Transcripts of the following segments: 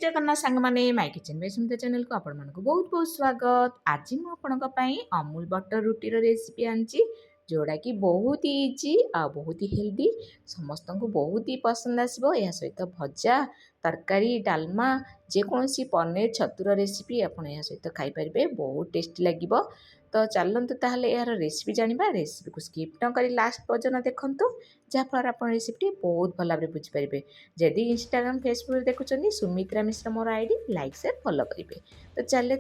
जगन्नाथ सांग माने my kitchen by Sumita channel को आपण मानको बहुत बहुत स्वागत। आज मु आपणक पई अमूल बटर रुटी रो रेसिपी आंची जोड़ा कि बहुत ही इजी आ बहुत ही हेल्दी समस्त को बहुत ही पसंद आसीबो। या सहित भजा तरकारी डालमा जेकोसी पनीर छतुर रेसिपी आपण या सहित खाई परिबे बहुत टेस्टी लागिबो। तो चलतु ताहले यार रेसिपी जानिबा। रेसिपी को स्किप न करी लास्ट पर्यंत देखंतु जहाँफल आप रेसिपी बहुत भल भाव बुझीपारे। जदि इंस्टाग्राम फेसबुक देखुं सुमित्रा मिश्र मोर आईडी लाइक सेयार फॉलो करेंगे। तो चले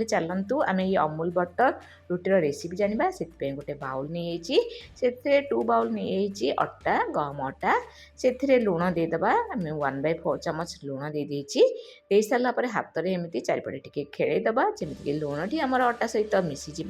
चलतु आम ये अमूल बटर रुटीर रेसिपी जानिबा। से गोटे बाउल नहीं 2 बाउल नहीं अटा गहम अटा से लुण देदेबा। आम 1/4 चामच लुण दे सारापर हाथ में एमती चारिपटे टिके खेलदेबा जमीक लुण टी आम अटा सहित मिसीज।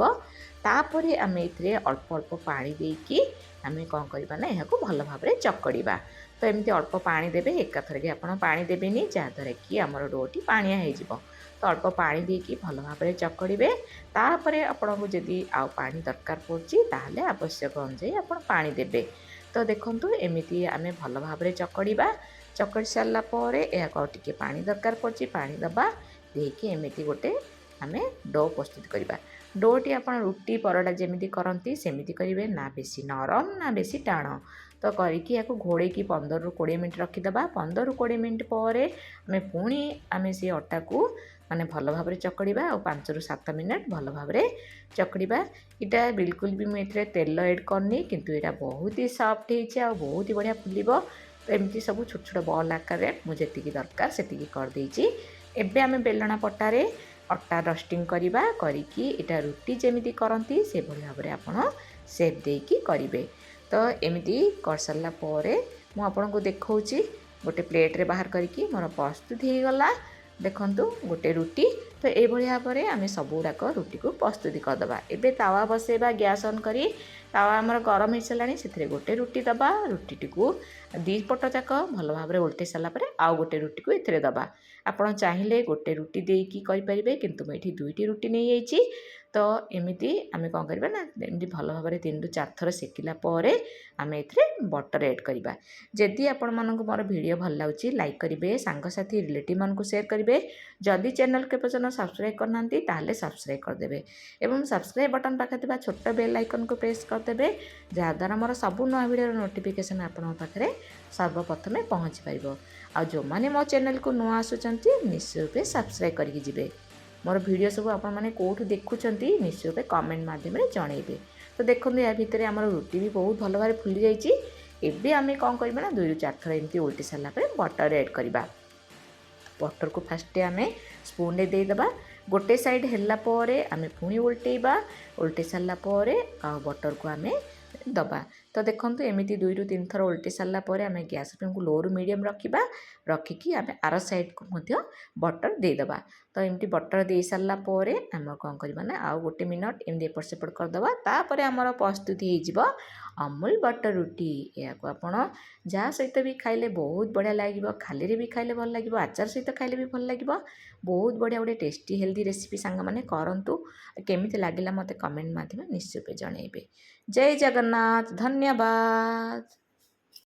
तापर आम ये अल्प अल्प पानी देकी आम कौन करवा ना यहाँ भल भाव चकड़ा। तो एमती अल्प पानी देवे एकाथरके आपड़ पानी देवेनि जहाँद्वारा कि आमर डोटी पानिया हो। तो अल्प पानी देकी भल भाव चकड़े। तापर आपन को जदि आउ पानी दरकार पड़े ताहले आवश्यक अनुसार आप पानी देवे। तो देखंतु एमिति आमे भल भाव चकड़ा। चकड़ी सारापर यह टिके पानी दरकार पड़े पानी दबा देकी एमिति गोटे आमे डो प्रस्तुत करवा। डोटी आप रुटी परोटा जमी करती सेमती करेंगे ना बेसी नरम ना बेसी टाण। तो करके या घोड़े 15 ରୁ 20 मिनट रखीदबा। 15 ରୁ 20 मिनट पर आम पुणी आम से अटा को माने भल भाव चकड़ा और 5 ରୁ 7 मिनट भल भाव चकड़ा। इटा बिल्कुल भी मुझे तेल एड करनी किंतु यहाँ बहुत ही सॉफ्ट हो बहुत ही बढ़िया फुल। तो एमती सब छोट छोट बॉल आकार मुझे दरकार से करदे। एबे आम बेलना पटारे अटा डस्टिंग करवा करिकी इटा रुटी जमी करती से भाव में आप सेप देकी करेंगे। तो एमती कर सारा मु आपन को देखौची गोटे प्लेट रे बाहर करिकी मोर प्रस्तुत हो गला। देखंतु गोटे रुटी। तो ये भाव में आम सबूराक रुटी को प्रस्तुति करदे। एबे तावा बसेबा गैस ऑन करी तावा आमर गरम हो सारा से गोटे रुटी दबा। रुटी को 2 पट जाक भल भाव में उल्टे सारापर आउ गोटे रुटी को ये दबा। आपड़ चाहिए गोटे रुटी देकी करें किंतु मुझे 2टी रुटी नहीं जाइए। तो एमती आम कौन करवा ना एमती भल भाव में 3 ରୁ 4 थर सेकिला आम ए बटर ऐड करवा। जदि आपण मानक मोर वीडियो भल लगे लाइक करेंगे सांगसाथी रिलेटिव मान को शेयर करेंगे। जदि चैनल के पर्यटन सब्सक्राइब करना ताहले सब्सक्राइब करदे एवं सब्सक्राइब बटन पाखे छोट बेल आइकन को प्रेस करदे जहाँद्वारा मोर सबू नुआ वीडियो नोटिफिकेशन आपन पाखे सर्वप्रथमे पहुँची पार। आ जो मैंने मो चैनल को नुआ आसुँच निश्चय रूपे सब्सक्राइब करके जिवे। मोर वीडियो सब आपण मैंने कौटू देखुंत निश्चय रूपे कमेंट मध्यम जनइबे। तो देखो या भितर आम रुटी भी बहुत भल भाव फुली जाइए। एबे आम कौन करवा ना 2 ରୁ 4 थर एमती उल्टी सारापर बटर ऐड करवा। बटर को फास्ट आम स्पून रे देदेबा। गोटे साइड हेल्लापर आम पुणी उल्टेबा। उल्टे सारापर बटर को आम दबा। तो देखंतु एमिति 2 ରୁ 3 थर उल्टे सारापर आम गैस फ्लेम को लो रू मीडियम रखा रखिकी आम आर साइड को बटर देदेबा। तो एमती बटर दे सारापर आम कौन करवा ना आउ गोटे मिनट एमती एपट सेपट करदे। तापर आमर प्रस्तुति हो अमूल बटर रुटी। या आपड़ जहाँ सहित भी खाइले बहुत बढ़िया लगे। खाली भी खाइले भल लगे आचार सहित खाइले भी भल लगे। बहुत बढ़िया गोटे टेस्टी हेल्दी रेसिपी सांग मैंने करंतु केमिति लागिला मते कमेंट माध्यम निश्चय जनइबे। जय जगन्नाथ धन्यवाद।